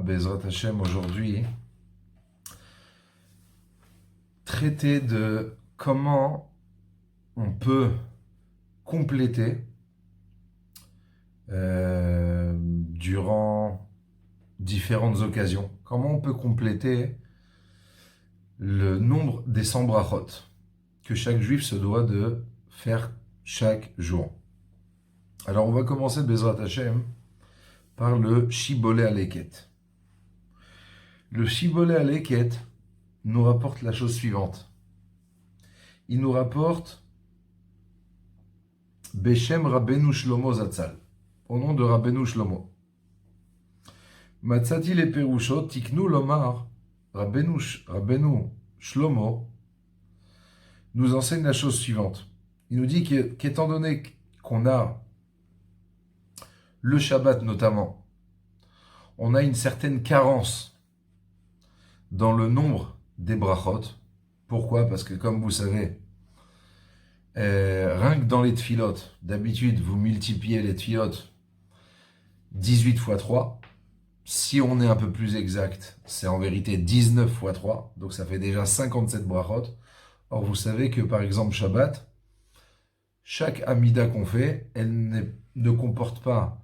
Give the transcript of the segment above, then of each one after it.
Bezrat Hashem, aujourd'hui, traiter de comment on peut compléter durant différentes occasions, comment on peut compléter le nombre des 100 brachot que chaque juif se doit de faire chaque jour. Alors on va commencer Bezrat Hashem par le Shibolé Aleket. Le Shibolé Aleket nous rapporte la chose suivante. Il nous rapporte Beshem Rabbeinu Shlomo Zatzal, au nom de Rabbeinu Shlomo. Matzati le Perushot Tiknu Lomar, Rabbeinu Shlomo nous enseigne la chose suivante. Il nous dit qu'étant donné qu'on a le Shabbat notamment, on a une certaine carence dans le nombre des brachot. Pourquoi ? Parce que comme vous savez, rien que dans les tfilot, d'habitude vous multipliez les tfilot 18 fois 3. Si on est un peu plus exact, c'est en vérité 19 fois 3, donc ça fait déjà 57 brachot. Or vous savez que par exemple Shabbat, chaque amida qu'on fait, elle ne comporte pas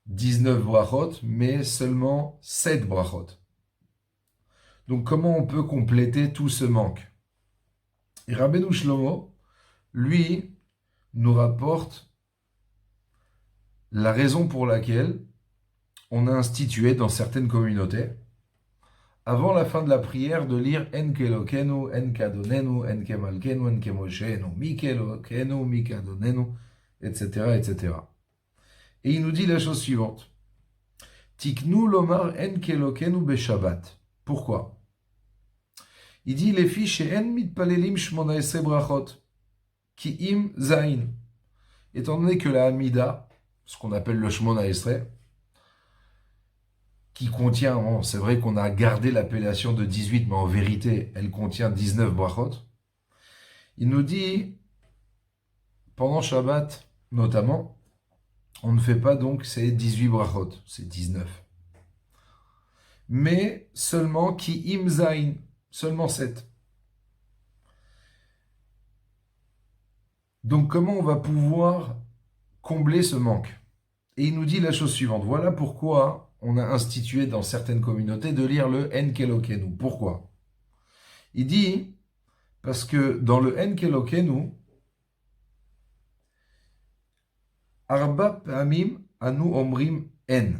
19 brachot, mais seulement 7 brachot. Donc comment on peut compléter tout ce manque ? Et Rabbeinu Shlomo, lui, nous rapporte la raison pour laquelle on a institué dans certaines communautés, avant la fin de la prière, de lire En Kelokenu, En Kadonenu, En Kemalkenu, En Kemoshenu, Mi Kelokenu, Mi Kadonenu, etc., etc. Et il nous dit la chose suivante. Tiknu lomar En Kelokenu beshabbat. Pourquoi ? Il dit les fiches En mitpalelim shmonaesre brachot, ki im zain. Étant donné que la Hamida, ce qu'on appelle le shmonaesre, qui contient, c'est vrai qu'on a gardé l'appellation de 18, mais en vérité, elle contient 19 brachot. Il nous dit, pendant Shabbat, notamment, on ne fait pas donc ces 18 brachot, c'est 19. Mais seulement ki im zain, seulement 7. Donc comment on va pouvoir combler ce manque ? Et il nous dit la chose suivante, voilà pourquoi on a institué dans certaines communautés de lire le En Kelokenu. Pourquoi ? Il dit, parce que dans le En Kelokenu, Arba Pa'amim Anu Omrim En,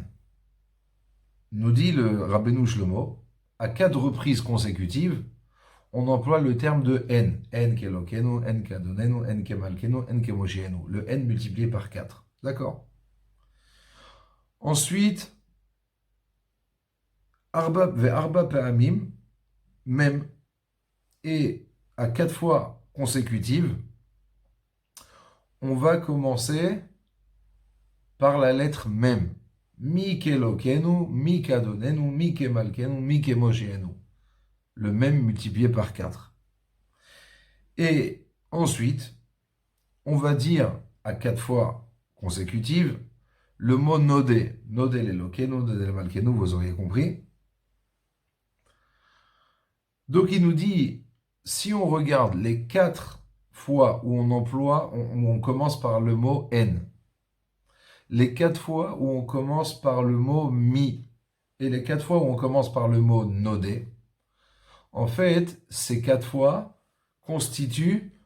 nous dit le Rabbeinu Shlomo, à 4 reprises consécutives, on emploie le terme de En. En Kelokenu, En Kadonenu, En Kemalkenu, En Kemoshenu. Le En multiplié par 4. D'accord ? Ensuite, Arba Pa'amim, même, et à 4 fois consécutives, on va commencer par la lettre Mem. Mi Kelokenu, Mi Kadonenu, Mi Kemalkenu, Mi Kemoshenu. Le Mem multiplié par 4. Et ensuite, on va dire à 4 fois consécutives le mot Nodé. Nodé l'Elokenu, Nodé l'Malkenu, vous auriez compris. Donc il nous dit, si on regarde les 4 fois où on emploie, où on commence par le mot En, les 4 fois où on commence par le mot Mi, et les 4 fois où on commence par le mot Nodé, en fait, ces 4 fois constituent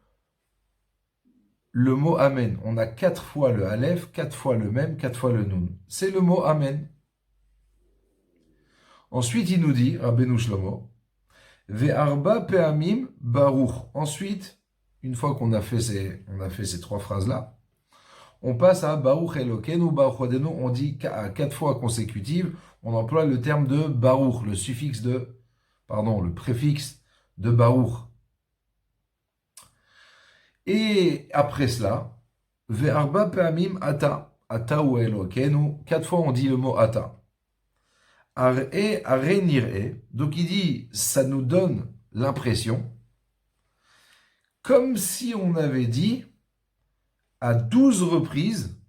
le mot Amen. On a 4 fois le Aleph, 4 fois le Mem, 4 fois le Nun. C'est le mot Amen. Ensuite, il nous dit, Rabbeinu Shlomo, Ve'arba pe'amim baruch. Ensuite, une fois qu'on a fait ces 3 phrases-là, on passe à Baruch Elokenu, Baruch Adenu. On dit à 4 fois consécutives, on emploie le terme de Baruch, le préfixe de Baruch. Et après cela, Ve'arba pe'amim ata. Ata ou Elokenu. 4 fois on dit le mot ata. Donc il dit, ça nous donne l'impression, comme si on avait dit à 12 reprises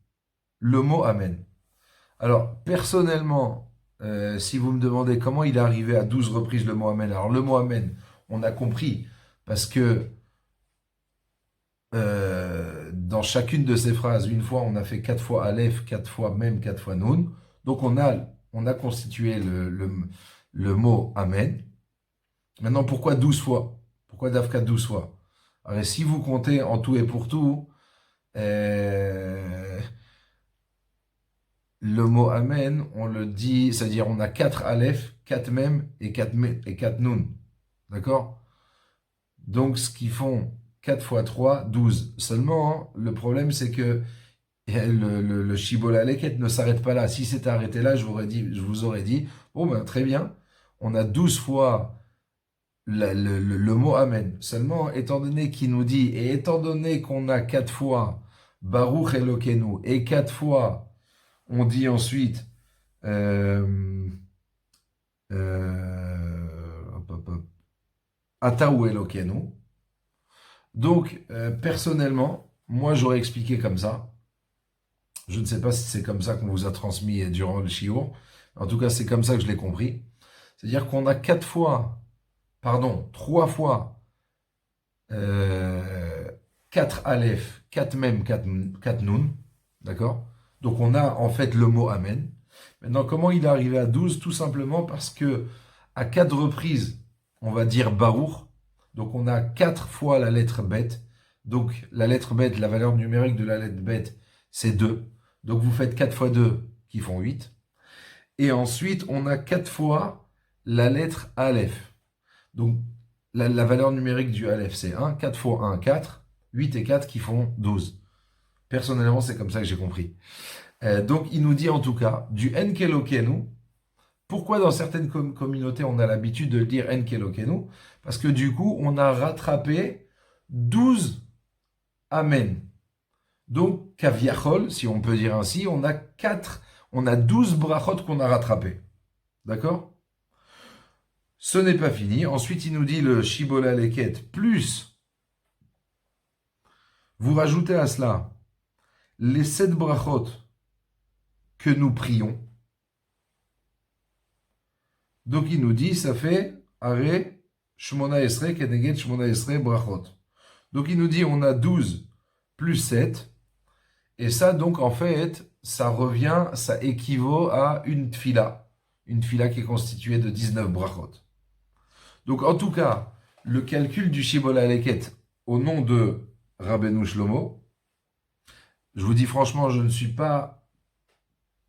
le mot Amen. Alors personnellement, si vous me demandez comment il est arrivé à 12 reprises le mot Amen, alors le mot Amen, on a compris, parce que dans chacune de ces phrases, une fois on a fait 4 fois Aleph, 4 fois Mem, 4 fois Nun, donc on a constitué le mot Amen. Maintenant, pourquoi 12 fois? Pourquoi Dafka 12 fois? Alors, si vous comptez en tout et pour tout, le mot Amen, on le dit, c'est-à-dire on a 4 Aleph, 4 Mem et 4 Nun. D'accord? Donc, ce qui font 4 fois 3, 12. Seulement, hein, le problème, c'est que le Shibboleth Aleket ne s'arrête pas là. Si c'était arrêté là, je vous aurais dit, bon ben très bien, on a 12 fois le mot Amen. Seulement, étant donné qu'il nous dit, et étant donné qu'on a 4 fois Baruch Elokenu, et 4 fois, on dit ensuite, Ataou Elokenu. Donc, personnellement, moi j'aurais expliqué comme ça. Je ne sais pas si c'est comme ça qu'on vous a transmis durant le shiur. En tout cas, c'est comme ça que je l'ai compris. C'est-à-dire qu'on a 3 fois 4 Aleph, 4 Mem, 4 Nun. D'accord? Donc on a en fait le mot Amen. Maintenant, comment il est arrivé à 12? Tout simplement parce que à 4 reprises, on va dire Baruch. Donc on a 4 fois la lettre bête. Donc la lettre bête, la valeur numérique de la lettre bête, c'est 2. Donc vous faites 4 fois 2 qui font 8. Et ensuite, on a 4 fois la lettre Aleph. Donc la valeur numérique du Aleph, c'est 1. 4 fois 1, 4. 8 et 4 qui font 12. Personnellement, c'est comme ça que j'ai compris. Donc il nous dit en tout cas, du Enkelokenu. Pourquoi dans certaines communautés on a l'habitude de dire Enkelokenu? Parce que du coup, on a rattrapé 12 Amen. Donc, Kaviachol, si on peut dire ainsi, on a 12 brachot qu'on a rattrapés. D'accord? Ce n'est pas fini. Ensuite, il nous dit le Shibola Leket plus. Vous rajoutez à cela les 7 brachot que nous prions. Donc, il nous dit, ça fait Are Shmona Esre Keneged Shmona Esre brachot. Donc, il nous dit, on a 12 plus 7. Et ça, donc, en fait, ça équivaut à une tfila. Une tfila qui est constituée de 19 brachot. Donc, en tout cas, le calcul du Shibola Leket au nom de Rabbeinu Shlomo, je vous dis franchement, je ne suis pas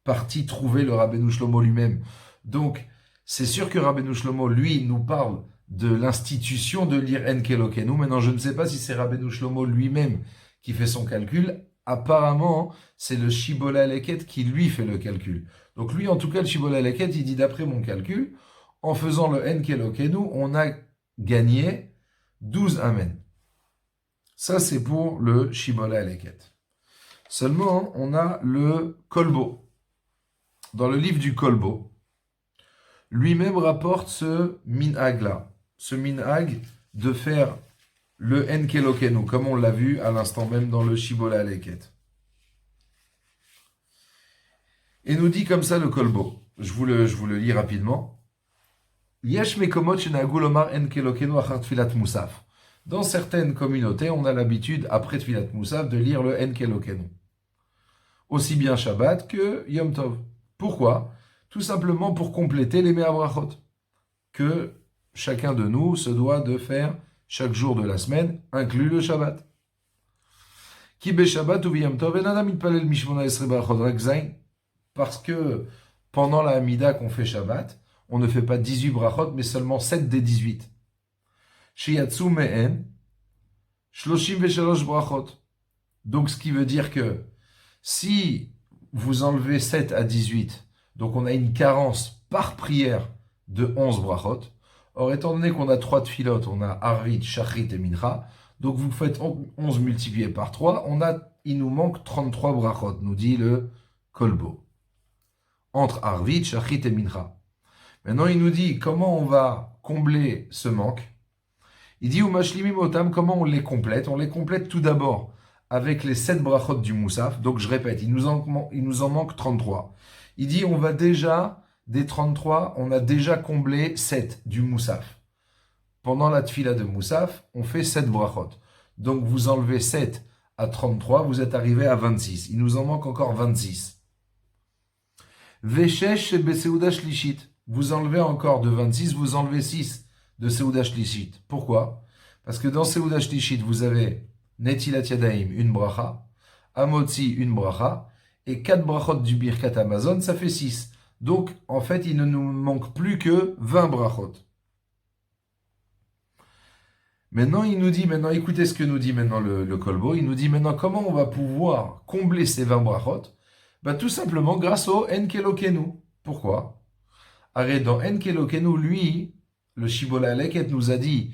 parti trouver le Rabbeinu Shlomo lui-même. Donc, c'est sûr que Rabbeinu Shlomo, lui, nous parle de l'institution de lire Enkelokenu. Maintenant, je ne sais pas si c'est Rabbeinu Shlomo lui-même qui fait son calcul. Apparemment, c'est le Shibola Leket qui lui fait le calcul. Donc lui, en tout cas, le Shibola Leket, il dit d'après mon calcul, en faisant le Enkelokenu, on a gagné 12 Amen. Ça, c'est pour le Shibola Leket. Seulement, on a le Kolbo. Dans le livre du Kolbo, lui-même rapporte ce minhag-là. Ce minhag de faire le Enkelokenu, comme on l'a vu à l'instant même dans le Shibola Leket. Et nous dit comme ça le Kolbo. Je vous le lis rapidement. Yesh mekomot shenagu lomar Enkelokenu achar tfilat musaf. Dans certaines communautés, on a l'habitude, après tfilat musaf, de lire le Enkelokenu. Aussi bien Shabbat que Yom Tov. Pourquoi? Tout simplement pour compléter les Mea Brachot, que chacun de nous se doit de faire chaque jour de la semaine, inclus le Shabbat. Ki be Shabbat ou Yom Tov, enadam mitpalel mishmona esre brachot rak zayin. Parce que pendant la Hamida qu'on fait Shabbat, on ne fait pas 18 brachot, mais seulement 7 des 18. Sheyatsu me'en, shloshim veshalosh brachot. Donc ce qui veut dire que si vous enlevez 7 à 18, donc on a une carence par prière de 11 brachot. Or, étant donné qu'on a 3 tfilot, on a Arvit, Shachrit et Mincha, donc vous faites 11 multiplié par 3, il nous manque 33 brachot, nous dit le Kolbo. Entre Arvit, Shachrit et Mincha. Maintenant, il nous dit comment on va combler ce manque. Il dit, Umashlimim otam, comment on les complète? On les complète tout d'abord avec les 7 brachot du Moussaf. Donc, je répète, il nous en manque 33. Il dit, on va déjà des 33, on a déjà comblé 7 du Moussaf. Pendant la tfila de Moussaf, on fait 7 brachot. Donc vous enlevez 7 à 33, vous êtes arrivé à 26. Il nous en manque encore 26. Veshesh et Beseuda Shlishit. Vous enlevez encore de 26, vous enlevez 6 de Seuda Shlishit. Pourquoi? Parce que dans Seuda Shlishit, vous avez Netilat Yadaim, une bracha, Amotzi, une bracha, et 4 brachot du Birkat Amazon, ça fait 6. Donc, en fait, il ne nous manque plus que 20 brachot. Maintenant, il nous dit, écoutez ce que nous dit maintenant le Kolbo, il nous dit maintenant comment on va pouvoir combler ces 20 brachot. Tout simplement grâce au Enkelokenu. Pourquoi? Arrête, dans Enkelokenu, lui, le Shibola Aleket nous a dit,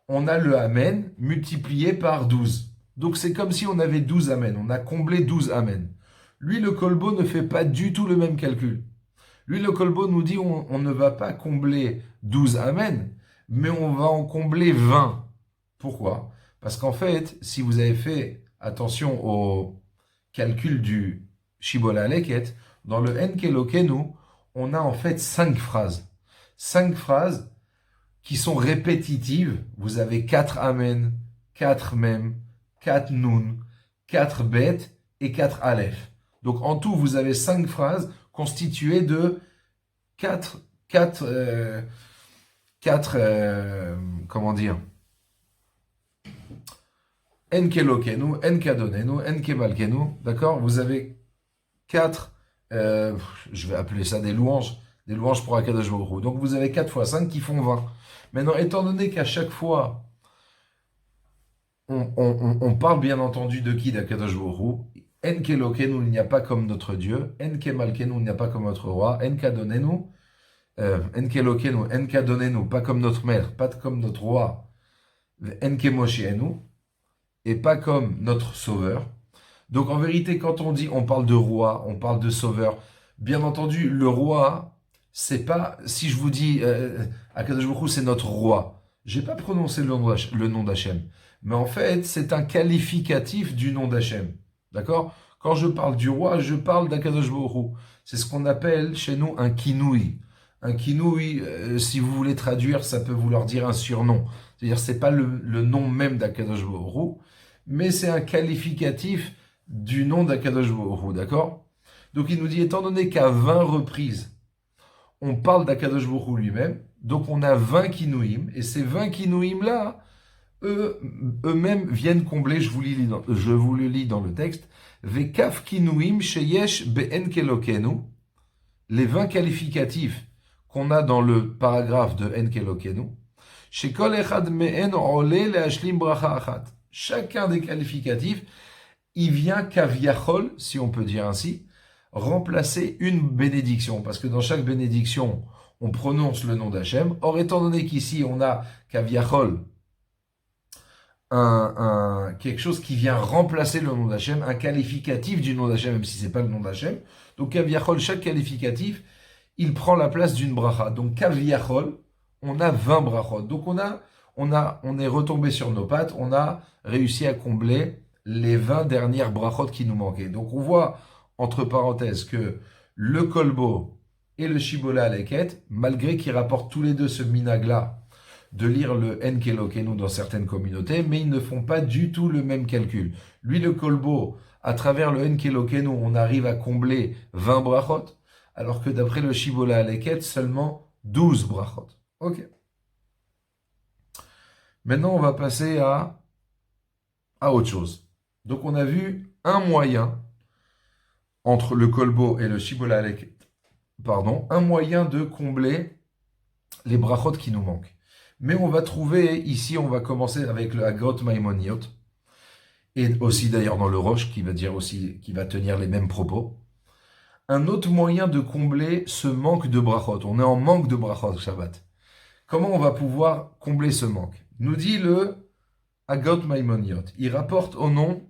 on a le Amen multiplié par 12. Donc c'est comme si on avait 12 Amen, on a comblé 12 Amen. Lui, le Kolbo ne fait pas du tout le même calcul. Lui, le Kolbo nous dit, on ne va pas combler 12 Amen, mais on va en combler 20. Pourquoi? Parce qu'en fait, si vous avez fait attention au calcul du Shibola Aleket, dans le Enkelokenu, on a en fait 5 phrases. 5 phrases qui sont répétitives. Vous avez 4 Amen, 4 Mem, 4 Nun, 4 Bet et 4 Aleph. Donc en tout, vous avez 5 phrases constituées de 4 comment dire, Enkelokenu, Enkadonenu, Enkemalkenu, d'accord? Vous avez 4, je vais appeler ça des louanges pour Akadosh Baruch Hu. Donc vous avez 4 fois 5 qui font 20. Maintenant, étant donné qu'à chaque fois, on parle bien entendu de qui? D'Akadosh Baruch Hu. Enkelokenu, il n'y a pas comme notre Dieu. Enkemalkenu, il n'y a pas comme notre roi. Enkadonenu, Enkelokenu, Enkadonenu, pas comme notre maître, pas comme notre roi. Enkemoshienu, et pas comme notre sauveur. Donc en vérité, quand on parle de roi, on parle de sauveur. Bien entendu, le roi, c'est pas, si je vous dis, Akadosh Baruch Hu, c'est notre roi. J'ai pas prononcé le nom d'Hachem. Mais en fait, c'est un qualificatif du nom d'Hachem. D'accord? Quand je parle du roi, je parle d'Akadosh Baruch Hu. C'est ce qu'on appelle chez nous un kinoui. Un kinoui, si vous voulez traduire, ça peut vouloir dire un surnom. C'est-à-dire, c'est pas le nom même d'Akadosh Baruch Hu, mais c'est un qualificatif du nom d'Akadosh Baruch Hu, d'accord? Donc il nous dit, étant donné qu'à 20 reprises, on parle d'Akadosh Baruch Hu lui-même, donc on a 20 kinouim, et ces 20 kinouim-là, eux-mêmes viennent combler, je vous le lis dans le texte, Vekaf kinouim sheyesh be'enkelokenu, les 20 qualificatifs qu'on a dans le paragraphe de Enkelokenu, shekol echad me'en ole le'ashlim bracha achat. Chacun des qualificatifs, il vient kaviachol, si on peut dire ainsi, remplacer une bénédiction. Parce que dans chaque bénédiction, on prononce le nom d'Hachem. Or, étant donné qu'ici, on a kaviachol, quelque chose qui vient remplacer le nom d'Hachem, un qualificatif du nom d'Hachem, même si c'est pas le nom d'Hachem. Donc, kaviachol, chaque qualificatif, il prend la place d'une bracha. Donc, kaviachol, on a 20 brachot. Donc, on est retombé sur nos pattes, on a réussi à combler les 20 dernières brachot qui nous manquaient. Donc on voit, entre parenthèses, que le Kolbo et le Shibola Aleket, malgré qu'ils rapportent tous les deux ce minag-là de lire le Enkelokenu dans certaines communautés, mais ils ne font pas du tout le même calcul. Lui, le Kolbo, à travers le Enkelokenu, on arrive à combler 20 brachot, alors que d'après le Shibola Aleket, seulement 12 brachot. Ok. Maintenant, on va passer à autre chose. Donc, on a vu un moyen entre le Kolbo et le Shibola Aleket, un moyen de combler les brachot qui nous manquent. Mais on va trouver, ici, on va commencer avec le Hagot Maimoniot, et aussi d'ailleurs dans le Roche, qui va tenir les mêmes propos. Un autre moyen de combler ce manque de brachot. On est en manque de brachot Shabbat. Comment on va pouvoir combler ce manque? Nous dit le Hagot Maimoniot. Il rapporte au nom,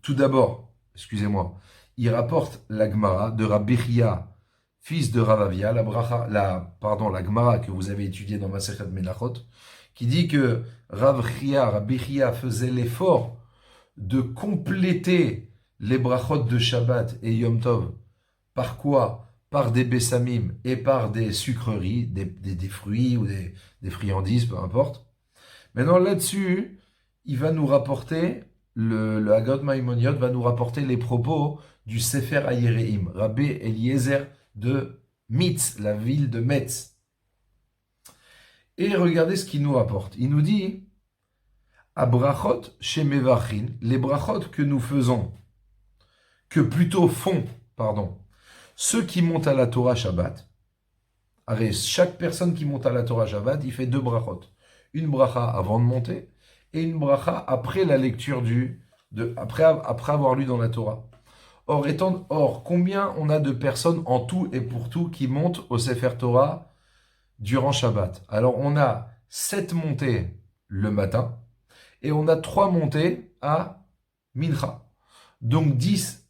tout d'abord, excusez-moi, il rapporte la Gemara de Rabbi Chia, fils de Ravavia, la Gemara que vous avez étudiée dans Masechet Menachot, qui dit que Rabbi Chia faisait l'effort de compléter les brachot de Shabbat et Yom Tov Par quoi? Par des bessamim et par des sucreries, des fruits ou des friandises, peu importe. Maintenant, là-dessus, il va nous rapporter, le Hagot Maimoniot va nous rapporter les propos du Sefer Ayereim, Rabbi Eliezer de Mitz, la ville de Metz. Et regardez ce qu'il nous rapporte. Il nous dit, à brachot chez Mevachin, les brachot que nous faisons, que plutôt font, pardon, ceux qui montent à la Torah Shabbat. Allez, chaque personne qui monte à la Torah Shabbat, il fait 2 brachot. Une bracha avant de monter et une bracha après la lecture après avoir lu dans la Torah. Or, combien on a de personnes en tout et pour tout qui montent au Sefer Torah durant Shabbat? Alors, on a 7 montées le matin et on a 3 montées à Mincha. Donc, 10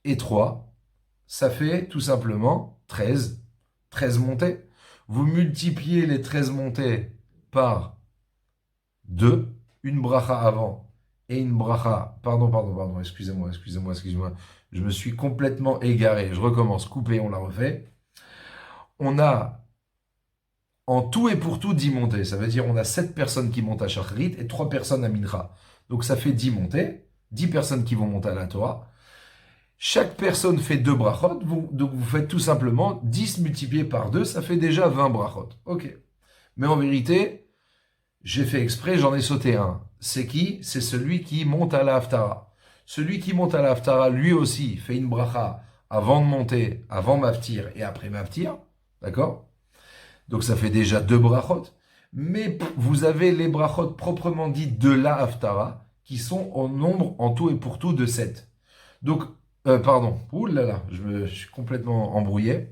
et 3, ça fait tout simplement 13. 13 montées. Vous multipliez les 13 montées par 2, une bracha avant et une bracha. Pardon, excusez-moi. Je me suis complètement égaré. Je recommence, coupé, on la refait. On a en tout et pour tout 10 montées. Ça veut dire on a 7 personnes qui montent à Shacharit et 3 personnes à Mincha. Donc ça fait 10 montées, 10 personnes qui vont monter à la Torah. Chaque personne fait 2 brachot, donc vous faites tout simplement 10 multiplié par 2, ça fait déjà 20 brachot. Ok. Mais en vérité, j'ai fait exprès, j'en ai sauté un. C'est qui? C'est celui qui monte à la Haftara. Celui qui monte à la Haftara, lui aussi, fait une bracha avant de monter, avant Maftir et après Maftir. D'accord? Donc ça fait déjà 2 brachot. Mais vous avez les brachot proprement dites de la Haftara, qui sont au nombre en tout et pour tout de 7. Donc, ouh là là, je suis complètement embrouillé.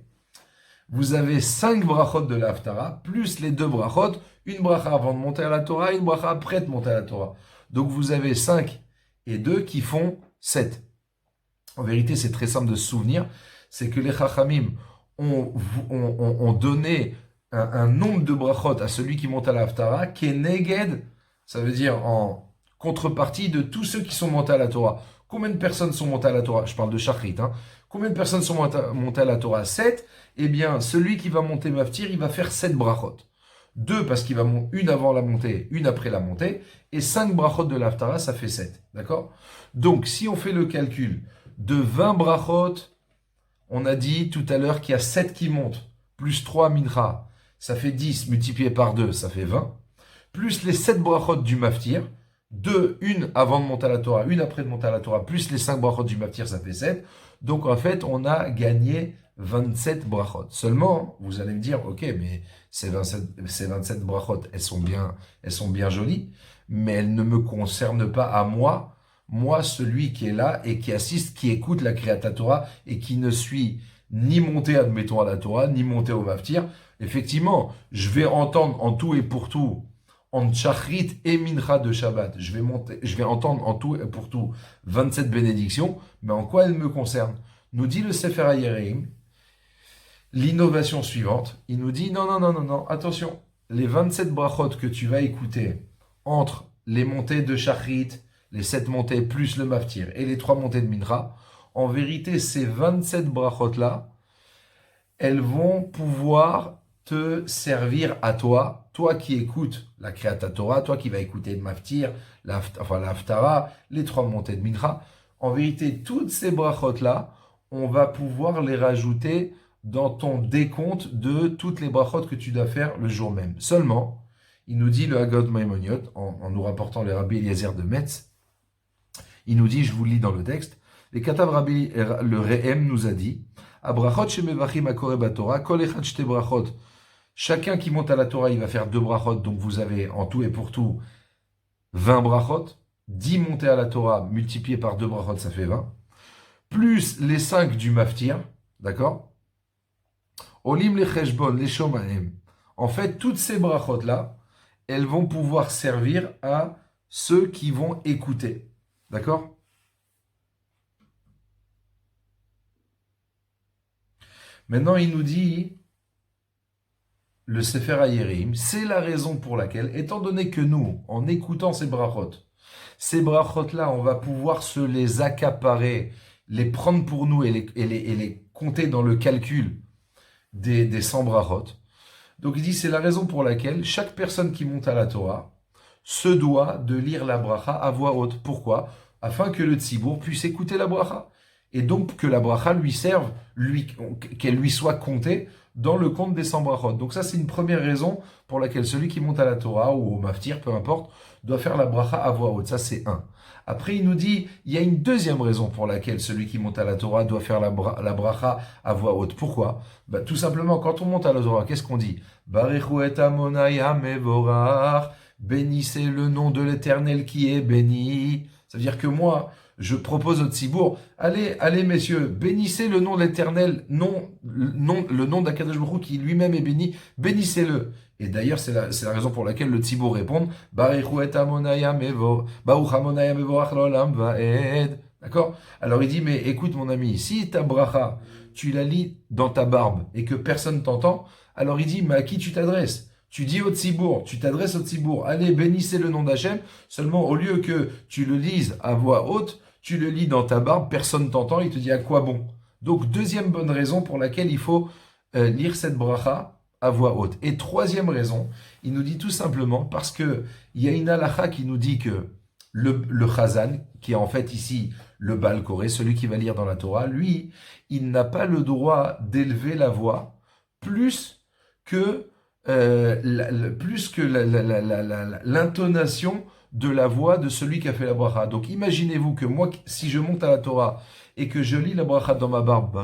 Vous avez 5 brachot de la Haftara, plus les 2 brachot, une bracha avant de monter à la Torah, une bracha après de monter à la Torah. Donc vous avez 5 et 2 qui font 7. En vérité, c'est très simple de se souvenir, c'est que les Chachamim ont donné un nombre de brachot à celui qui monte à la Haftara, qui est neged, ça veut dire en contrepartie de tous ceux qui sont montés à la Torah. Combien de personnes sont montées à la Torah? Je parle de Shachrit. Combien de personnes sont montées à la Torah? 7. Eh bien, celui qui va monter Maftir, il va faire 7 brachot. 2 parce qu'il va monter une avant la montée, une après la montée. Et 5 brachot de l'Haftara, ça fait 7. D'accord? Donc, si on fait le calcul de 20 brachot, on a dit tout à l'heure qu'il y a 7 qui montent, plus 3 mincha, ça fait 10 multiplié par 2, ça fait 20. Plus les 7 brachot du Maftir, 2, une avant de monter à la Torah, une après de monter à la Torah, plus les 5 brachot du Maftir, ça fait 7. Donc en fait, on a gagné 27 brachot. Seulement, vous allez me dire, ok, mais ces 27 brachot, elles sont bien jolies, mais elles ne me concernent pas à moi, celui qui est là et qui assiste, qui écoute la Kriyat Torah et qui ne suis ni monté, admettons, à la Torah, ni monté au Maftir. Effectivement, je vais entendre en tout et pour tout, en Shachrit et Mincha de Shabbat, je vais entendre en tout et pour tout 27 bénédictions, mais en quoi elles me concernent? Nous dit le Sefer Ayereim, l'innovation suivante, il nous dit non, attention, les 27 brachot que tu vas écouter entre les montées de Shachrit, les 7 montées plus le Maftir et les 3 montées de Mincha, en vérité, ces 27 brachot-là, elles vont pouvoir te servir à toi qui écoutes la Kriyat Torah, toi qui vas écouter le Maftir, la Haftara, les 3 montées de Mincha. En vérité, toutes ces brachot-là, on va pouvoir les rajouter dans ton décompte de toutes les brachot que tu dois faire le jour même. Seulement, il nous dit le Hagot Maimoniot, en nous rapportant les Rabbi Eliezer de Metz, il nous dit, je vous lis dans le texte, les Katav Rabbi, le Rehem nous a dit, Abrachot shemevachim akore batorah, kol echad shte brachot. Chacun qui monte à la Torah, il va faire 2 brachot, donc vous avez en tout et pour tout 20 brachot. 10 montées à la Torah multipliées par 2 brachot, ça fait 20. Plus les 5 du Maftir, d'accord? Olim le cheshbon, les shomahem. En fait, toutes ces brachot-là, elles vont pouvoir servir à ceux qui vont écouter. D'accord? Maintenant, il nous dit, le Sefer Ayerim, c'est la raison pour laquelle, étant donné que nous, en écoutant ces brachot-là, on va pouvoir se les accaparer, les prendre pour nous et les compter dans le calcul des 100 brachot. Donc il dit, c'est la raison pour laquelle chaque personne qui monte à la Torah se doit de lire la bracha à voix haute. Pourquoi? Afin que le tzibour puisse écouter la bracha. Et donc que la bracha lui serve, qu'elle lui soit comptée dans le compte des 100 brachot. Donc ça, c'est une première raison pour laquelle celui qui monte à la Torah ou au maftir, peu importe, doit faire la bracha à voix haute. Ça, c'est un. Après, il nous dit, il y a une deuxième raison pour laquelle celui qui monte à la Torah doit faire la bracha à voix haute. Pourquoi? Tout simplement, quand on monte à la Torah, qu'est-ce qu'on dit? Barechu et Amonai hamevorach, bénissez le nom de l'Éternel qui est béni. Ça veut dire que moi, je propose au Tzibour, allez messieurs, bénissez le nom de l'Éternel, le nom d'Akadosh Baruch Hu qui lui-même est béni, bénissez-le. Et d'ailleurs, c'est la raison pour laquelle le Tzibour répond, Baruch Hamonaya mevorach l'olam va'ed. D'accord? Alors il dit, mais écoute mon ami, si ta bracha, tu la lis dans ta barbe et que personne t'entend, alors il dit, mais à qui tu t'adresses? Tu dis au Tzibour, tu t'adresses au Tzibour, allez, bénissez le nom d'Hachem, seulement au lieu que tu le lises à voix haute, tu le lis dans ta barbe, personne t'entend, il te dit à quoi bon? Donc, deuxième bonne raison pour laquelle il faut lire cette bracha à voix haute. Et troisième raison, il nous dit tout simplement parce que il y a une halakha qui nous dit que le chazan, qui est en fait ici le Baal Koré, celui qui va lire dans la Torah, lui, il n'a pas le droit d'élever la voix plus que l'intonation de la voix de celui qui a fait la bracha. Donc imaginez-vous que moi, si je monte à la Torah et que je lis la bracha dans ma barbe,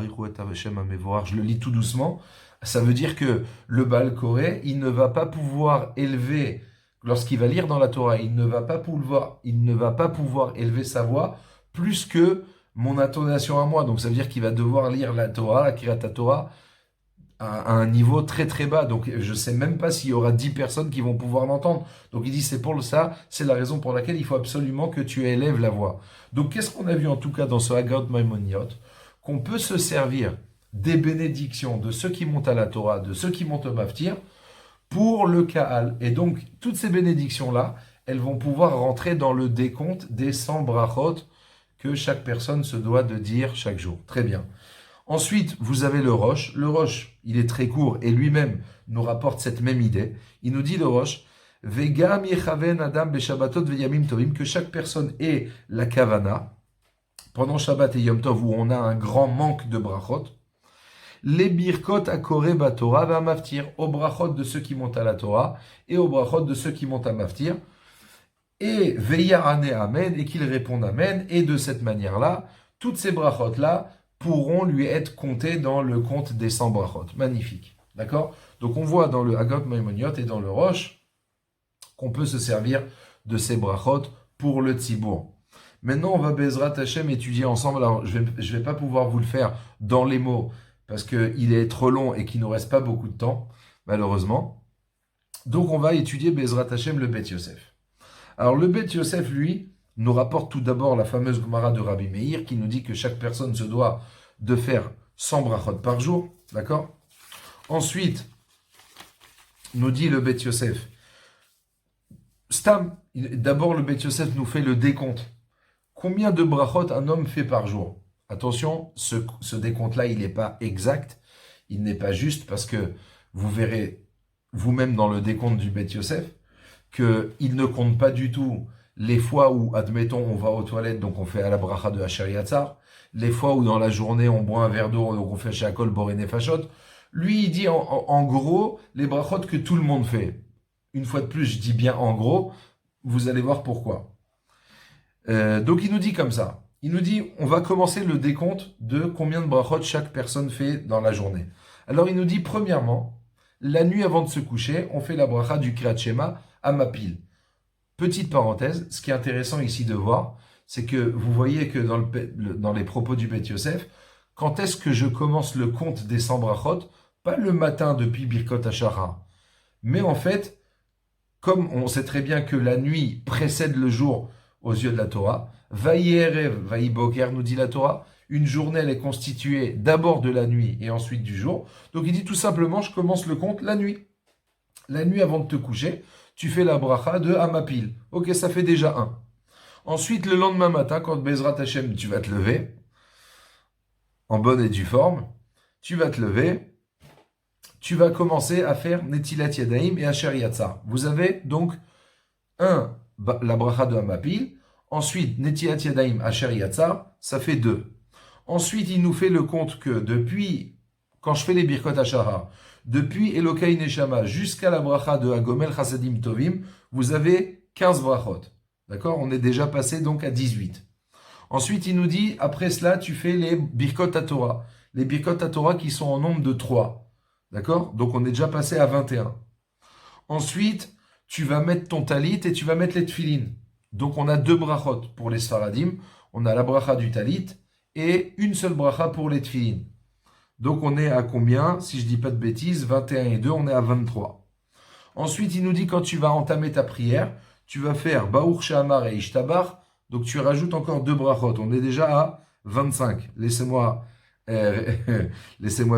je le lis tout doucement, ça veut dire que le Baal Koré, il ne va pas pouvoir élever, lorsqu'il va lire dans la Torah, il ne va pas pouvoir élever sa voix plus que mon intonation à moi. Donc ça veut dire qu'il va devoir lire la Torah, la Kirat Torah, à un niveau très très bas. Donc je sais même pas s'il y aura 10 personnes qui vont pouvoir l'entendre. Donc il dit c'est pour ça, c'est la raison pour laquelle il faut absolument que tu élèves la voix. Donc qu'est-ce qu'on a vu en tout cas dans ce Hagot Maimoniot? Qu'on peut se servir des bénédictions de ceux qui montent à la Torah, de ceux qui montent au Maftir, pour le Kaal. Et donc toutes ces bénédictions-là, elles vont pouvoir rentrer dans le décompte des 100 brachot que chaque personne se doit de dire chaque jour. Très bien. Ensuite, vous avez le Rosh. Le Rosh, il est très court et lui-même nous rapporte cette même idée. Il nous dit le Rosh, Vegam yechaven adam beshabbatot veyamim tovim, que chaque personne ait la kavana pendant Shabbat et Yom Tov où on a un grand manque de brachot. Les birkot akore batorah va maftir, au brachot de ceux qui montent à la Torah et au brachot de ceux qui montent à maftir. Et veyarane amen, et qu'ils répondent amen. Et de cette manière-là, toutes ces brachot-là pourront lui être comptés dans le compte des 100 brachot. Magnifique. D'accord? Donc on voit dans le Hagot Maimoniot et dans le Rosh qu'on peut se servir de ces brachot pour le Tzibour. Maintenant, on va Bezrat Hashem étudier ensemble. Alors, je vais pas pouvoir vous le faire dans les mots parce qu'il est trop long et qu'il ne nous reste pas beaucoup de temps, malheureusement. Donc, on va étudier Bezrat Hashem le Bet Yosef. Alors, le Bet Yosef, lui, nous rapporte tout d'abord la fameuse Gemara de Rabbi Meir qui nous dit que chaque personne se doit de faire 100 brachot par jour, d'accord? Ensuite, nous dit le Bet Yosef, Stam, d'abord le Bet Yosef nous fait le décompte. Combien de brachot un homme fait par jour? Attention, ce décompte-là, il n'est pas exact, il n'est pas juste parce que vous verrez vous-même dans le décompte du Bet Yosef qu'il ne compte pas du tout les fois où, admettons, on va aux toilettes, donc on fait à la bracha de Asher Yatzar, les fois où dans la journée on boit un verre d'eau, donc on fait Shakol Boré Fachot. Lui, il dit en gros les brachot que tout le monde fait. Une fois de plus, je dis bien en gros, vous allez voir pourquoi. Donc il nous dit comme ça. Il nous dit, on va commencer le décompte de combien de brachot chaque personne fait dans la journée. Alors il nous dit, premièrement, la nuit avant de se coucher, on fait la bracha du Kriyat Shema à Mapil. Petite parenthèse, ce qui est intéressant ici de voir, c'est que vous voyez que dans les propos du Bet Yosef, quand est-ce que je commence le compte des 100 brachot? Pas le matin depuis Birkot Hashara, mais en fait, comme on sait très bien que la nuit précède le jour aux yeux de la Torah, Vayi Erev, Vayi Boker, nous dit la Torah, une journée elle est constituée d'abord de la nuit et ensuite du jour. Donc il dit tout simplement, je commence le compte la nuit. La nuit avant de te coucher, tu fais la bracha de Hamapil. Ok, ça fait déjà un. Ensuite, le lendemain matin, quand Bezrat Hashem, tu vas te lever, en bonne et due forme, tu vas te lever, tu vas commencer à faire Netilat Yadayim et Asher Yatzar. Vous avez donc la bracha de Hamapil, ensuite Netilat Yadayim, Asher Yatzar, ça fait 2. Ensuite, il nous fait le compte que depuis, quand je fais les Birkot Hashara, depuis Elokai Neshama jusqu'à la bracha de Hagomel Chasadim Tovim, vous avez 15 brachot. D'accord? On est déjà passé donc à 18. Ensuite, il nous dit, après cela, tu fais les Birkot HaTorah. Les Birkot HaTorah qui sont en nombre de 3. D'accord? Donc, on est déjà passé à 21. Ensuite, tu vas mettre ton talit et tu vas mettre les tfilin. Donc, on a 2 brachot pour les Sfaradim. On a la bracha du talit et une seule bracha pour les tfilin. Donc, on est à combien? Si je dis pas de bêtises, 21 et 2, on est à 23. Ensuite, il nous dit, quand tu vas entamer ta prière, tu vas faire Baour Shehamar et Ishtabar. Donc, tu rajoutes encore 2 brachot. On est déjà à 25. Laissez-moi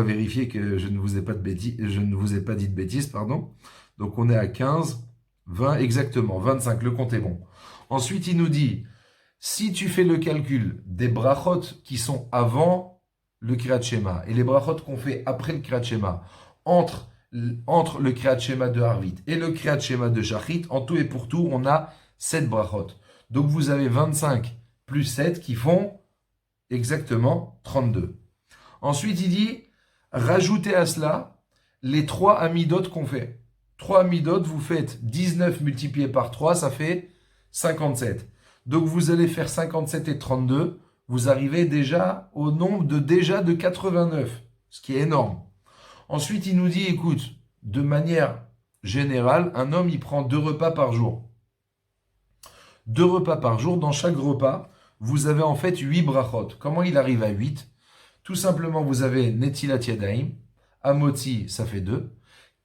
vérifier que je ne vous ai pas dit de bêtises, pardon. Donc, on est à 15, 20, exactement, 25, le compte est bon. Ensuite, il nous dit, si tu fais le calcul des brachot qui sont avant le Kriyat Shema et les brachot qu'on fait après le Kriyat Shema, entre le Kriyat Shema de Harvit et le Kriyat Shema de Shachrit, en tout et pour tout, on a 7 brachot. Donc, vous avez 25 plus 7 qui font exactement 32. Ensuite, il dit, rajoutez à cela les 3 amidot qu'on fait. 3 amidot, vous faites 19 multiplié par 3, ça fait 57. Donc, vous allez faire 57 et 32, vous arrivez déjà au nombre de 89, ce qui est énorme. Ensuite, il nous dit, écoute, de manière générale, un homme, il prend 2 repas par jour. 2 repas par jour, dans chaque repas, vous avez en fait 8 brachot. Comment il arrive à 8? Tout simplement, vous avez Netilat Yadayim, Amoti, ça fait 2.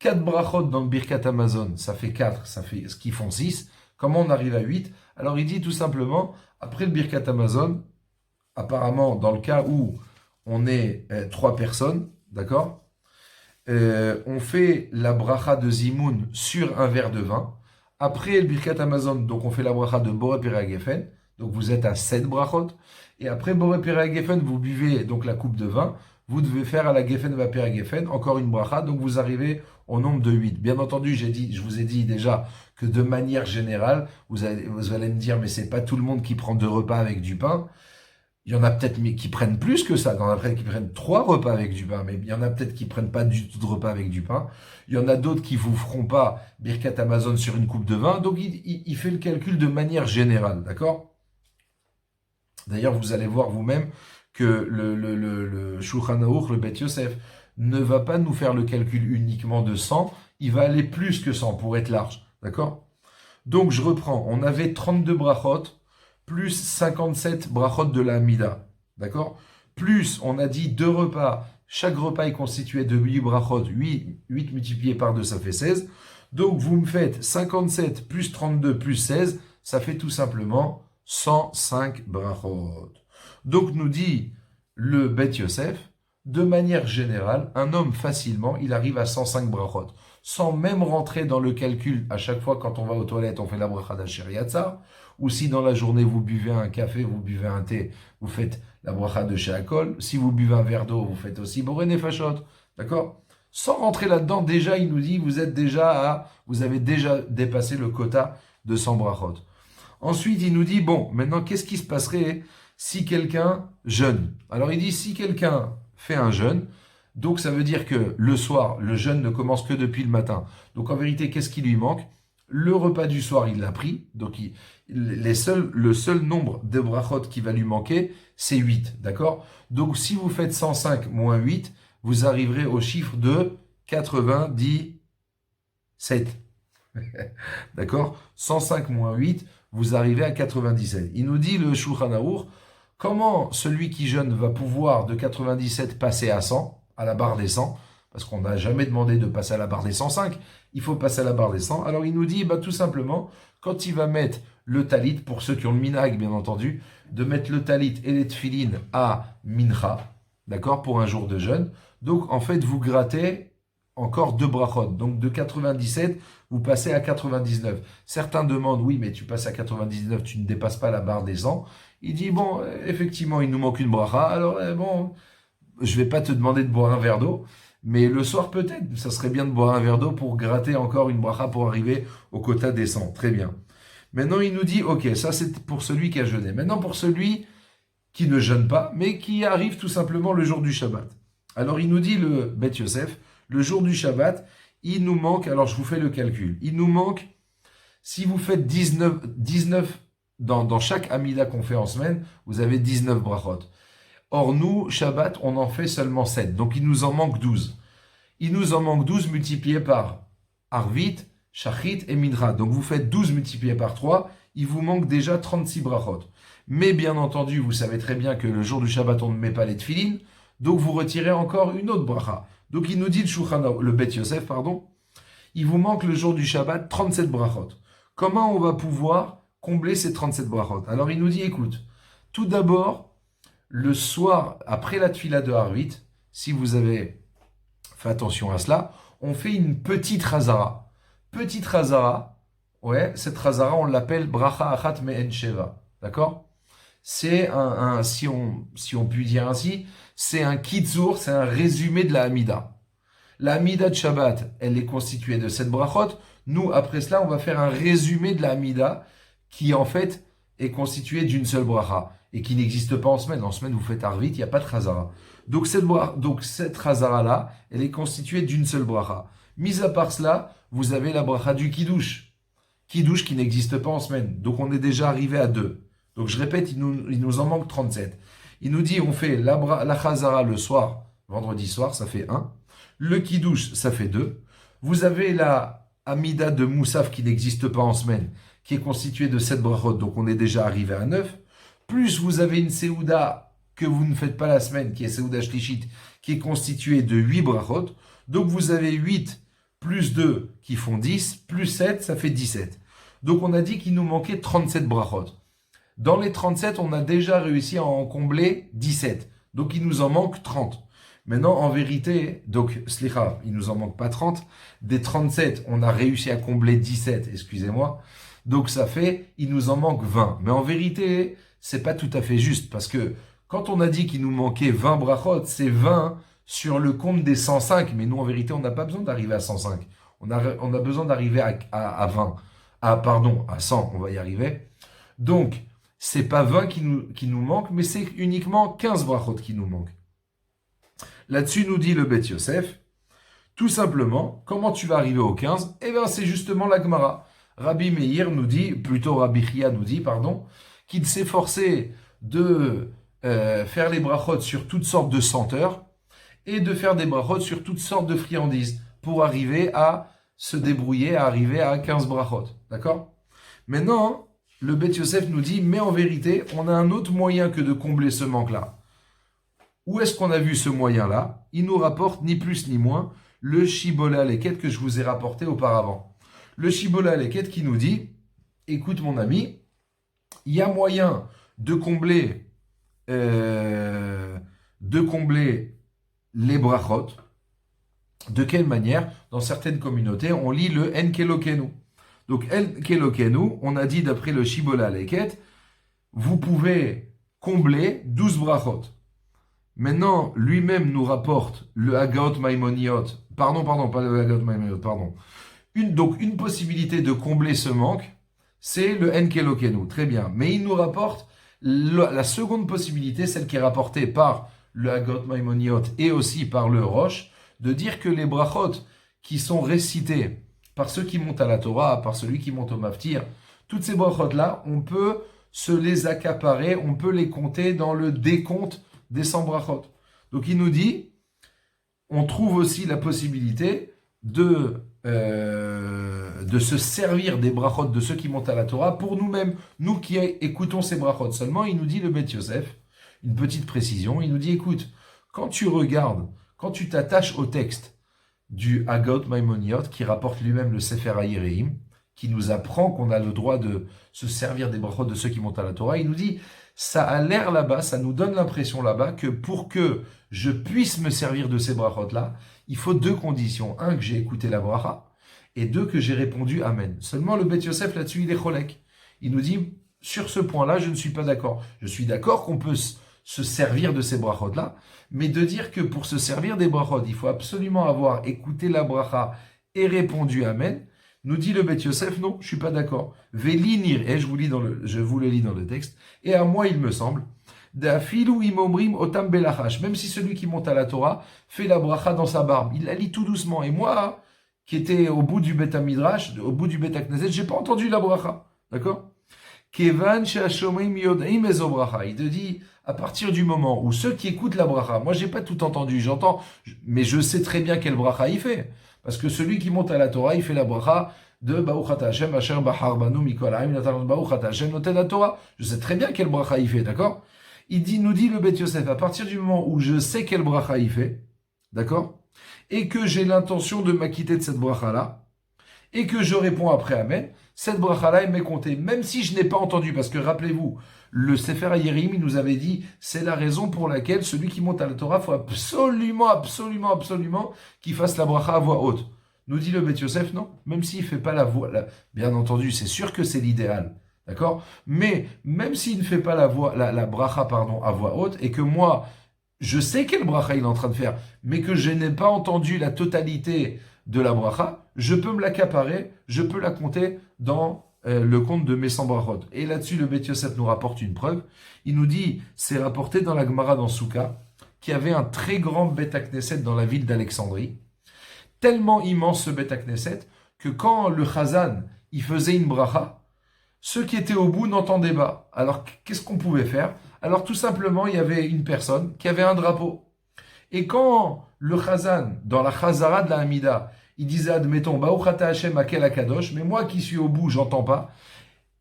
4 brachot dans le Birkat Hamazon, ça fait 4, ça fait ce qui font 6. Comment on arrive à 8? Alors il dit tout simplement, après le Birkat Hamazon, apparemment dans le cas où on est 3 personnes, d'accord, on fait la bracha de Zimoun sur un verre de vin. Après le Birkat Hamazon, donc on fait la bracha de Boré Perei Geffen, donc vous êtes à 7 brachot. Et après Boré Perei Geffen, vous buvez donc la coupe de vin, vous devez faire à la Geffen va Perei Geffen encore une bracha, donc vous arrivez au nombre de 8. Bien entendu, je vous ai dit déjà que de manière générale, vous allez me dire, mais c'est pas tout le monde qui prend 2 repas avec du pain. Il y en a peut-être qui prennent plus que ça. Il y en a peut-être qui prennent 3 repas avec du pain, mais il y en a peut-être qui prennent pas du tout de repas avec du pain. Il y en a d'autres qui vous feront pas Birkat Hamazon sur une coupe de vin. Donc, il fait le calcul de manière générale, d'accord? D'ailleurs, vous allez voir vous-même que le Shulchan Aruch, le Beth Yosef, ne va pas nous faire le calcul uniquement de 100. Il va aller plus que 100 pour être large, d'accord? Donc, je reprends. On avait 32 brachot, plus 57 brachot de la Hamida, d'accord? Plus, on a dit 2 repas, chaque repas est constitué de 8 brachot, 8 multiplié par 2, ça fait 16. Donc, vous me faites 57 plus 32 plus 16, ça fait tout simplement 105 brachot. Donc, nous dit le Beth Yosef, de manière générale, un homme facilement, il arrive à 105 brachot, sans même rentrer dans le calcul, à chaque fois quand on va aux toilettes, on fait la bracha d'Asher Yatzar, ou si dans la journée vous buvez un café, vous buvez un thé, vous faites la bracha de Sheakol, si vous buvez un verre d'eau, vous faites aussi Boré Nefashot, d'accord? Sans rentrer là-dedans, déjà, il nous dit, vous avez déjà dépassé le quota de 100 brachot. Ensuite, il nous dit, bon, maintenant, qu'est-ce qui se passerait si quelqu'un jeûne? Alors, il dit, si quelqu'un fait un jeûne, donc ça veut dire que le soir, le jeûne ne commence que depuis le matin. Donc, en vérité, qu'est-ce qui lui manque? Le repas du soir, il l'a pris. Donc, le seul nombre de brachot qui va lui manquer, c'est 8. D'accord? Donc, si vous faites 105 moins 8, vous arriverez au chiffre de 97. D'accord? 105 moins 8, vous arrivez à 97. Il nous dit, le Shulchan Aruch, comment celui qui jeûne va pouvoir de 97 passer à 100, à la barre des 100? Parce qu'on n'a jamais demandé de passer à la barre des 105. Il faut passer à la barre des 100. Alors il nous dit, tout simplement, quand il va mettre le talit, pour ceux qui ont le minhag, bien entendu, de mettre le talit et les tefilin à mincha, d'accord, pour un jour de jeûne. Donc en fait, vous grattez encore 2 brachot. Donc de 97, vous passez à 99. Certains demandent, oui, mais tu passes à 99, tu ne dépasses pas la barre des 100. Il dit, bon, effectivement, il nous manque une bracha. Alors, bon, je vais pas te demander de boire un verre d'eau, mais le soir peut-être, ça serait bien de boire un verre d'eau pour gratter encore une bracha pour arriver au quota des 100. Très bien. Maintenant, il nous dit, ok, ça c'est pour celui qui a jeûné. Maintenant, pour celui qui ne jeûne pas, mais qui arrive tout simplement le jour du Shabbat. Alors, il nous dit, le Beth Yosef, le jour du Shabbat, il nous manque, alors je vous fais le calcul, il nous manque, si vous faites 19 dans chaque Amida qu'on fait en semaine, vous avez 19 brachot. Or, nous, Shabbat, on en fait seulement 7. Donc, il nous en manque 12. Il nous en manque 12 multiplié par Arvit, Shachrit et Midra. Donc, vous faites 12 multiplié par 3. Il vous manque déjà 36 brachot. Mais bien entendu, vous savez très bien que le jour du Shabbat, on ne met pas les tefilines. Donc, vous retirez encore une autre bracha. Donc, il nous dit le Beth Yosef, il vous manque le jour du Shabbat 37 brachot. Comment on va pouvoir combler ces 37 brachot? Alors, il nous dit, écoute, tout d'abord, le soir, après la tfila de Harvit, si vous avez fait attention à cela, on fait une petite razara. Petite razara, ouais, cette razara, on l'appelle bracha achat me'en sheva. D'accord? C'est si on peut dire ainsi, c'est un kitzur, c'est un résumé de la Hamida. La Hamida de Shabbat, elle est constituée de 7 brachot. Nous, après cela, on va faire un résumé de la Hamida qui, en fait, est constituée d'une seule bracha et qui n'existe pas en semaine. En semaine, vous faites Arvit, il n'y a pas de Chazara. Donc cette Chazara-là, elle est constituée d'une seule bracha. Mis à part cela, vous avez la bracha du Kiddush. Kiddush qui n'existe pas en semaine. Donc on est déjà arrivé à 2. Donc je répète, il nous en manque 37. Il nous dit, on fait la Chazara le soir, vendredi soir, ça fait 1. Le Kiddush, ça fait 2. Vous avez la Amida de Moussaf qui n'existe pas en semaine, qui est constituée de 7 brachot, donc on est déjà arrivé à 9. Plus vous avez une Seouda que vous ne faites pas la semaine, qui est Seouda Shlishit, qui est constituée de 8 brachot. Donc vous avez 8 plus 2 qui font 10, plus 7, ça fait 17. Donc on a dit qu'il nous manquait 37 brachot. Dans les 37, on a déjà réussi à en combler 17. Donc il nous en manque 30. Maintenant, en vérité, donc, slicha, il nous en manque pas 30. Des 37, on a réussi à combler 17, excusez-moi. Donc ça fait, il nous en manque 20. Mais en vérité, c'est pas tout à fait juste, parce que quand on a dit qu'il nous manquait 20 brachot, c'est 20 sur le compte des 105. Mais nous, en vérité, on n'a pas besoin d'arriver à 105. On a besoin d'arriver à 20. À 100, on va y arriver. Donc, c'est pas 20 qui nous manque, mais c'est uniquement 15 brachot qui nous manquent. Là-dessus, nous dit le Beth Yosef, tout simplement, comment tu vas arriver au 15? Eh bien, c'est justement la Gemara. Rabbi Meir nous dit, plutôt Rabbi Chia nous dit, qu'il s'est forcé de faire les brachot sur toutes sortes de senteurs et de faire des brachot sur toutes sortes de friandises pour arriver à se débrouiller, à arriver à 15 brachot. D'accord? Maintenant, le Beth Yosef nous dit, mais en vérité, on a un autre moyen que de combler ce manque-là. Où est-ce qu'on a vu ce moyen-là? Il nous rapporte ni plus ni moins le Shibola Leket que je vous ai rapporté auparavant. Le Shibola Leket qui nous dit, écoute mon ami, il y a moyen de combler les brachot. De quelle manière? Dans certaines communautés, on lit le Enkelokenu. Donc Enkelokenu, on a dit d'après le Shibola Leket, vous pouvez combler 12 brachot. Maintenant, lui-même nous rapporte le Hagaot Maimoniot. Pardon, pas le Hagaot Maimoniot, pardon. Une possibilité de combler ce manque, c'est le Enkelokenu. Très bien. Mais il nous rapporte la seconde possibilité, celle qui est rapportée par le Hagaot Maimoniot et aussi par le Roche, de dire que les brachot qui sont récités par ceux qui montent à la Torah, par celui qui monte au Maftir, toutes ces brachot-là, on peut se les accaparer, on peut les compter dans le décompte des 100 brachot. Donc il nous dit, on trouve aussi la possibilité de se servir des brachot de ceux qui montent à la Torah pour nous-mêmes, nous qui écoutons ces brachot. Seulement, il nous dit le Beth Yosef, une petite précision, il nous dit, écoute, quand tu regardes, quand tu t'attaches au texte du Hagaot Maimoniot, qui rapporte lui-même le Sefer HaYireim, qui nous apprend qu'on a le droit de se servir des brachot de ceux qui montent à la Torah, il nous dit, ça a l'air là-bas, ça nous donne l'impression là-bas que pour que je puisse me servir de ces brachot-là, il faut 2 conditions. 1, que j'ai écouté la bracha, et 2, que j'ai répondu Amen. Seulement le Beth Yosef, là-dessus, il est cholek. Il nous dit, sur ce point-là, je ne suis pas d'accord. Je suis d'accord qu'on peut se servir de ces brachot-là, mais de dire que pour se servir des brachot, il faut absolument avoir écouté la bracha et répondu Amen, nous dit le Beth Yosef, non, je suis pas d'accord. Velinir, et je vous le lis dans le texte, et à moi il me semble, d'afilou imomrim otam belachash, même si celui qui monte à la Torah fait la bracha dans sa barbe, il la lit tout doucement, et moi, qui était au bout du Beth Midrash, au bout du Beth Knesset, j'ai pas entendu la bracha, d'accord? Kevan she'ashomrim yod'im ezo bracha, il te dit, à partir du moment où ceux qui écoutent la bracha, moi j'ai pas tout entendu, j'entends, mais je sais très bien quelle bracha il fait. Parce que celui qui monte à la Torah, il fait la bracha de Baruch Ata Hashem Asher Bahar Banu Mikol Ha'im Natan Baruch Ata Hashem Noten la Torah. Je sais très bien quelle bracha il fait, d'accord? Nous dit le Beth Yosef, à partir du moment où je sais quelle bracha il fait, d'accord? Et que j'ai l'intention de m'acquitter de cette bracha-là, et que je réponds après Amen, cette bracha-là, elle m'est comptée, même si je n'ai pas entendu, parce que rappelez-vous, le Sefer HaYerim, il nous avait dit, c'est la raison pour laquelle celui qui monte à la Torah, faut absolument qu'il fasse la bracha à voix haute. Nous dit le Beth Yosef, non, même s'il fait pas la voix, bien entendu, c'est sûr que c'est l'idéal, d'accord? Mais même s'il ne fait pas la bracha, à voix haute, et que moi, je sais quelle bracha il est en train de faire, mais que je n'ai pas entendu la totalité de la bracha, je peux me l'accaparer, je peux la compter dans le compte de mes 100 brachot. Et là-dessus, le Beth Yosef nous rapporte une preuve. Il nous dit, c'est rapporté dans la Gemara dans Souka, qu'il y avait un très grand Beth Knesset dans la ville d'Alexandrie, tellement immense ce Beth Knesset, que quand le Chazan, il faisait une bracha, ceux qui étaient au bout n'entendaient pas. Alors, qu'est-ce qu'on pouvait faire? Alors, tout simplement, il y avait une personne qui avait un drapeau. Et quand le Chazan, dans la Chazara de la Hamida, il disait, admettons, Baruch Ata Hashem Akel Akadosh, mais moi qui suis au bout, j'entends pas.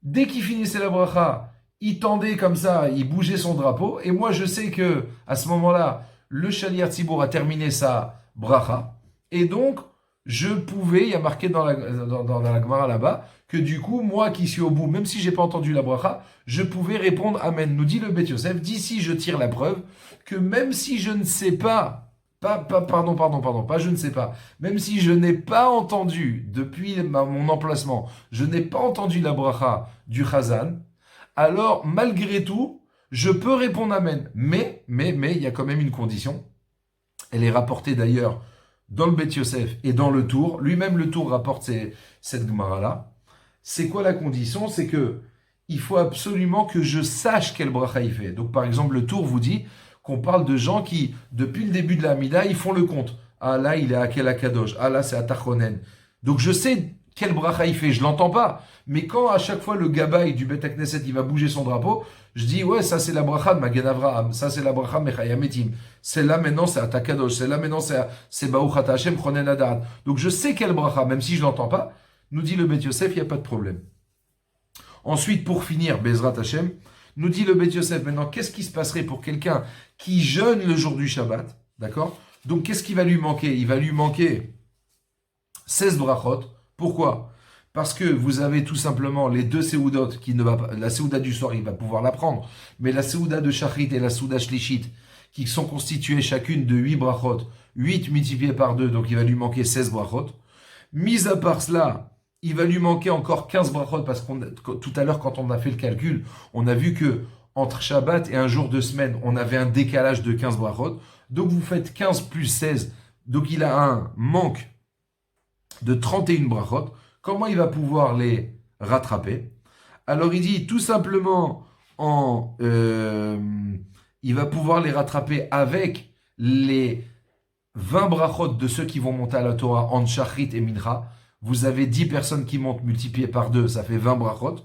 Dès qu'il finissait la bracha, il tendait comme ça, il bougeait son drapeau, et moi je sais que à ce moment-là, le Shaliach Tzibour a terminé sa bracha, et donc je pouvais, il y a marqué dans la Gemara là-bas, que du coup, moi qui suis au bout, même si j'ai pas entendu la bracha, je pouvais répondre Amen. Nous dit le Beth Yosef, d'ici je tire la preuve, que même si je ne sais pas, pas je ne sais pas, même si je n'ai pas entendu, depuis mon emplacement, je n'ai pas entendu la bracha du Chazan, alors malgré tout, je peux répondre Amen. Mais, il y a quand même une condition. Elle est rapportée d'ailleurs dans le Beth Yosef et dans le Tour. Lui-même, le Tour rapporte cette Gemara-là. C'est quoi la condition? C'est que il faut absolument que je sache quel bracha il fait. Donc, par exemple, le Tour vous dit qu'on parle de gens qui, depuis le début de la Hamida, ils font le compte. Ah là, il est à quel Akadosh. Ah là, c'est à Tachonen. Donc, je sais quel bracha il fait. Je l'entends pas. Mais quand à chaque fois le gabaï du Beth Knesset, il va bouger son drapeau, je dis, ouais, ça c'est la bracha de Magen Avraham, ça c'est la bracha de Mechayametim, c'est là maintenant c'est Atakadosh, c'est là maintenant c'est Baruch Ata Hashem Chonen Adat. Donc je sais quelle bracha, même si je l'entends pas, nous dit le Beth Yosef, il n'y a pas de problème. Ensuite, pour finir, Bezrat Hashem, nous dit le Beth Yosef, maintenant, qu'est-ce qui se passerait pour quelqu'un qui jeûne le jour du Shabbat, d'accord? Donc qu'est-ce qui va lui manquer? Il va lui manquer 16 brachot. Pourquoi? Parce que vous avez tout simplement les deux séoudot qui ne va pas, la séouda du soir, il va pouvoir la prendre, mais la séouda de Shachrit et la séouda Shlishit, qui sont constituées chacune de 8 brachot, 8 multipliés par 2, donc il va lui manquer 16 brachot. Mis à part cela, il va lui manquer encore 15 brachot, parce que tout à l'heure, quand on a fait le calcul, on a vu que entre Shabbat et un jour de semaine, on avait un décalage de 15 brachot. Donc vous faites 15 plus 16, donc il a un manque de 31 brachot. Comment il va pouvoir les rattraper? Alors il dit tout simplement il va pouvoir les rattraper avec les 20 brachot de ceux qui vont monter à la Torah en Shachrit et Mincha. Vous avez 10 personnes qui montent multipliées par 2, ça fait 20 brachot.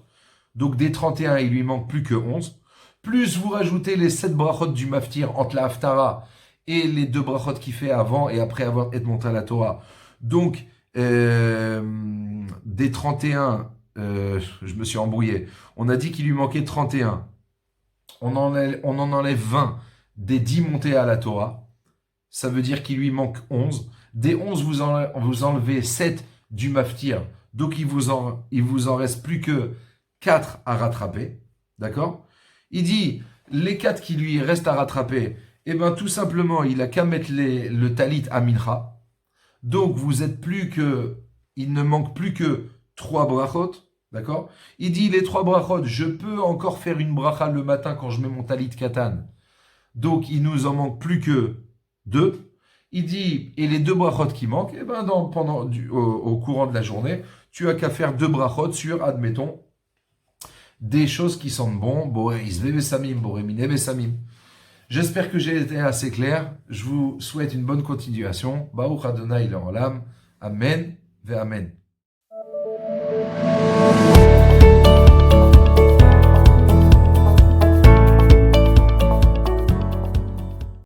Donc des 31, il lui manque plus que 11. Plus vous rajoutez les 7 brachot du Maftir entre la Haftara et les 2 brachot qu'il fait avant et après avoir été monté à la Torah. Donc des 31, je me suis embrouillé. On a dit qu'il lui manquait 31. On en enlève 20 des 10 montées à la Torah. Ça veut dire qu'il lui manque 11. Des 11, vous enlevez 7 du Maftir. Donc il vous en reste plus que 4 à rattraper. D'accord? Il dit, les 4 qui lui restent à rattraper, eh ben tout simplement, il a qu'à mettre le talit à Mincha. Donc, il ne manque plus que 3 brachot, d'accord? Il dit, les 3 brachot, je peux encore faire une bracha le matin quand je mets mon talit katan. Donc, il nous en manque plus que 2. Il dit, et les 2 brachot qui manquent, eh ben, au courant de la journée, tu as qu'à faire 2 brachot sur, admettons, des choses qui sentent bon, boré isve besamim, boré mine besamim. J'espère que j'ai été assez clair. Je vous souhaite une bonne continuation. Baruch Adonai l'olam. Amen ve amen.